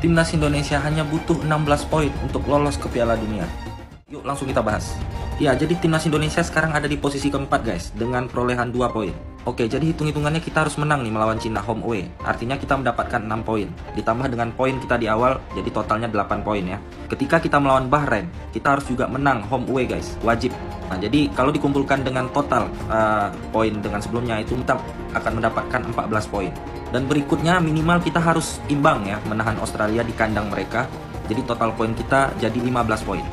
Timnas Indonesia hanya butuh 16 poin untuk lolos ke Piala Dunia. Yuk langsung kita bahas. Ya, jadi Timnas Indonesia sekarang ada di posisi keempat guys, dengan perolehan 2 poin. Oke, jadi hitung-hitungannya kita harus menang nih melawan Cina home away. Artinya kita mendapatkan 6 poin. Ditambah dengan poin kita di awal, jadi totalnya 8 poin ya. Ketika kita melawan Bahrain, kita harus juga menang home away guys, wajib. Nah, jadi kalau dikumpulkan dengan total poin dengan sebelumnya itu kita akan mendapatkan 14 poin. Dan berikutnya minimal kita harus imbang ya, menahan Australia di kandang mereka. Jadi total poin kita jadi 15 poin.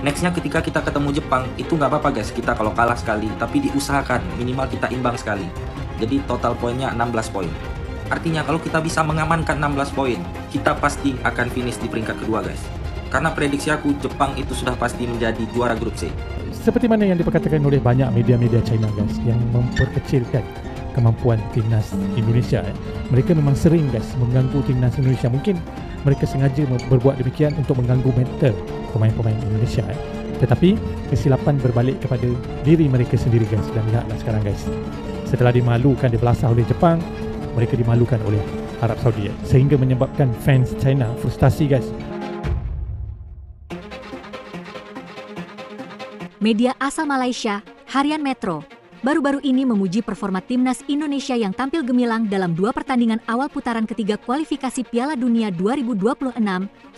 Nextnya ketika kita ketemu Jepang, itu nggak apa-apa guys, kita kalau kalah sekali, tapi diusahakan minimal kita imbang sekali. Jadi total poinnya 16 poin. Artinya kalau kita bisa mengamankan 16 poin, kita pasti akan finish di peringkat kedua guys. Karena prediksi aku, Jepang itu sudah pasti menjadi juara grup C. Seperti mana yang diperkatakan oleh banyak media-media China guys, yang memperkecilkan kemampuan timnas Indonesia. Mereka memang sering guys mengganggu timnas Indonesia. Mungkin mereka sengaja berbuat demikian untuk mengganggu mental pemain-pemain Indonesia. Tetapi kesilapan berbalik kepada diri mereka sendiri guys. Dan lihatlah sekarang guys, setelah dimalukan, dibelasah oleh Jepang, mereka dimalukan oleh Arab Saudi sehingga menyebabkan fans China frustasi guys. Media asal Malaysia, Harian Metro, baru-baru ini memuji performa timnas Indonesia yang tampil gemilang dalam 2 pertandingan awal putaran ketiga kualifikasi Piala Dunia 2026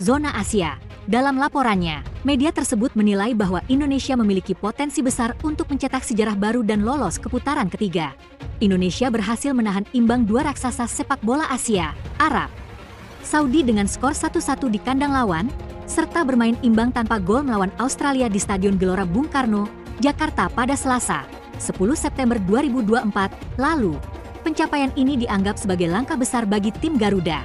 zona Asia. Dalam laporannya, media tersebut menilai bahwa Indonesia memiliki potensi besar untuk mencetak sejarah baru dan lolos ke putaran ketiga. Indonesia berhasil menahan imbang 2 raksasa sepak bola Asia, Arab Saudi dengan skor 1-1 di kandang lawan, serta bermain imbang tanpa gol melawan Australia di Stadion Gelora Bung Karno, Jakarta pada Selasa, 10 September 2024 lalu. Pencapaian ini dianggap sebagai langkah besar bagi tim Garuda,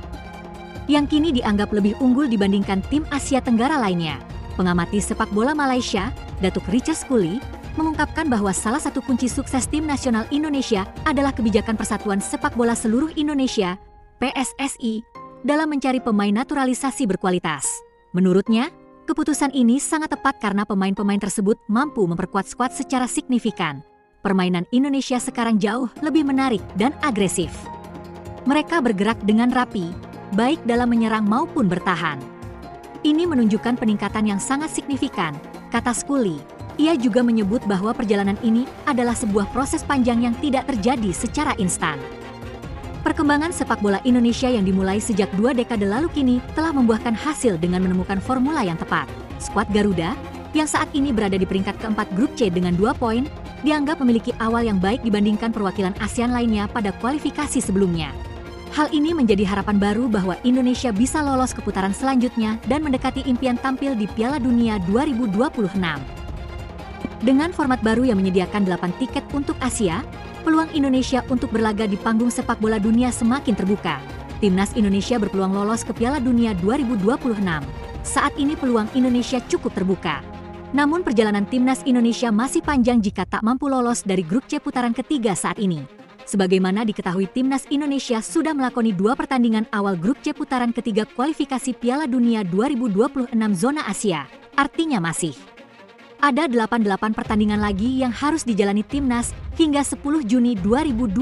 yang kini dianggap lebih unggul dibandingkan tim Asia Tenggara lainnya. Pengamati sepak bola Malaysia, Datuk Richard Skuli, mengungkapkan bahwa salah satu kunci sukses tim nasional Indonesia adalah kebijakan Persatuan Sepak Bola Seluruh Indonesia, PSSI, dalam mencari pemain naturalisasi berkualitas. Menurutnya, keputusan ini sangat tepat karena pemain-pemain tersebut mampu memperkuat skuad secara signifikan. Permainan Indonesia sekarang jauh lebih menarik dan agresif. Mereka bergerak dengan rapi, baik dalam menyerang maupun bertahan. Ini menunjukkan peningkatan yang sangat signifikan, kata Skuli. Ia juga menyebut bahwa perjalanan ini adalah sebuah proses panjang yang tidak terjadi secara instan. Perkembangan sepak bola Indonesia yang dimulai sejak 2 dekade lalu kini telah membuahkan hasil dengan menemukan formula yang tepat. Skuad Garuda, yang saat ini berada di peringkat keempat grup C dengan 2 poin, dianggap memiliki awal yang baik dibandingkan perwakilan ASEAN lainnya pada kualifikasi sebelumnya. Hal ini menjadi harapan baru bahwa Indonesia bisa lolos ke putaran selanjutnya dan mendekati impian tampil di Piala Dunia 2026. Dengan format baru yang menyediakan 8 tiket untuk Asia, peluang Indonesia untuk berlaga di panggung sepak bola dunia semakin terbuka. Timnas Indonesia berpeluang lolos ke Piala Dunia 2026. Saat ini peluang Indonesia cukup terbuka. Namun perjalanan Timnas Indonesia masih panjang jika tak mampu lolos dari grup C putaran ketiga saat ini. Sebagaimana diketahui Timnas Indonesia sudah melakoni 2 pertandingan awal grup C putaran ketiga kualifikasi Piala Dunia 2026 zona Asia. Artinya masih ada 88 pertandingan lagi yang harus dijalani Timnas hingga 10 Juni 2025.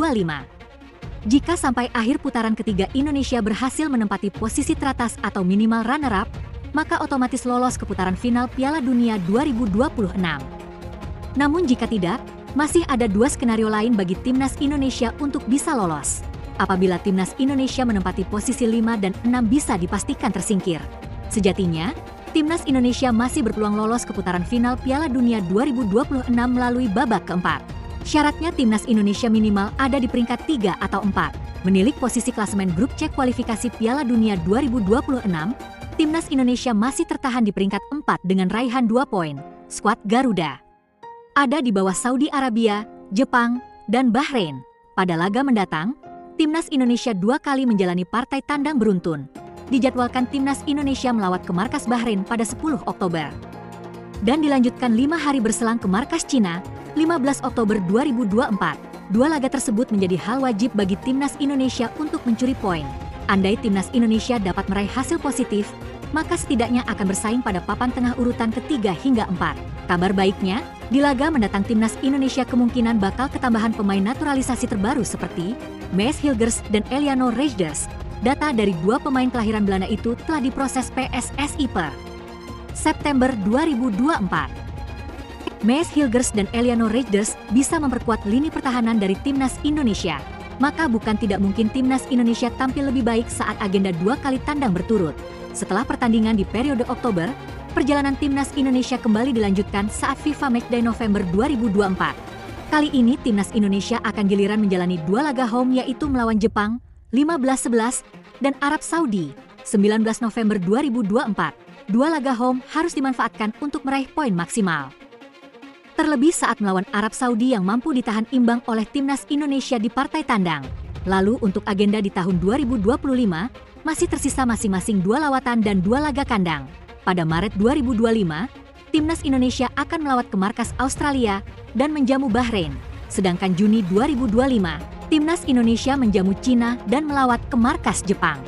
Jika sampai akhir putaran ketiga Indonesia berhasil menempati posisi teratas atau minimal runner-up, maka otomatis lolos ke putaran final Piala Dunia 2026. Namun jika tidak, masih ada 2 skenario lain bagi Timnas Indonesia untuk bisa lolos. Apabila Timnas Indonesia menempati posisi 5 dan 6 bisa dipastikan tersingkir. Sejatinya, Timnas Indonesia masih berpeluang lolos ke putaran final Piala Dunia 2026 melalui babak keempat. Syaratnya Timnas Indonesia minimal ada di peringkat 3 atau 4. Menilik posisi klasemen grup C kualifikasi Piala Dunia 2026, Timnas Indonesia masih tertahan di peringkat 4 dengan raihan 2 poin. Skuad Garuda ada di bawah Saudi Arabia, Jepang, dan Bahrain. Pada laga mendatang, Timnas Indonesia 2 kali menjalani partai tandang beruntun. Dijadwalkan Timnas Indonesia melawat ke markas Bahrain pada 10 Oktober. Dan dilanjutkan 5 hari berselang ke markas Cina, 15 Oktober 2024. 2 laga tersebut menjadi hal wajib bagi Timnas Indonesia untuk mencuri poin. Andai Timnas Indonesia dapat meraih hasil positif, maka setidaknya akan bersaing pada papan tengah urutan ketiga hingga 4. Kabar baiknya, di laga mendatang Timnas Indonesia kemungkinan bakal ketambahan pemain naturalisasi terbaru seperti Mees Hilgers dan Eliano Reijers. Data dari 2 pemain kelahiran Belanda itu telah diproses PSSI per September 2024. Mees Hilgers dan Eliano Rejders bisa memperkuat lini pertahanan dari timnas Indonesia. Maka bukan tidak mungkin timnas Indonesia tampil lebih baik saat agenda 2 kali tandang berturut. Setelah pertandingan di periode Oktober, perjalanan timnas Indonesia kembali dilanjutkan saat FIFA Matchday November 2024. Kali ini timnas Indonesia akan giliran menjalani 2 laga home, yaitu melawan Jepang 15-11 dan Arab Saudi 19 November 2024. 2 laga home harus dimanfaatkan untuk meraih poin maksimal. Terlebih saat melawan Arab Saudi yang mampu ditahan imbang oleh timnas Indonesia di partai tandang. Lalu untuk agenda di tahun 2025, masih tersisa masing-masing 2 lawatan dan 2 laga kandang. Pada Maret 2025, timnas Indonesia akan melawat ke markas Australia dan menjamu Bahrain. Sedangkan Juni 2025, timnas Indonesia menjamu Cina dan melawat ke markas Jepang.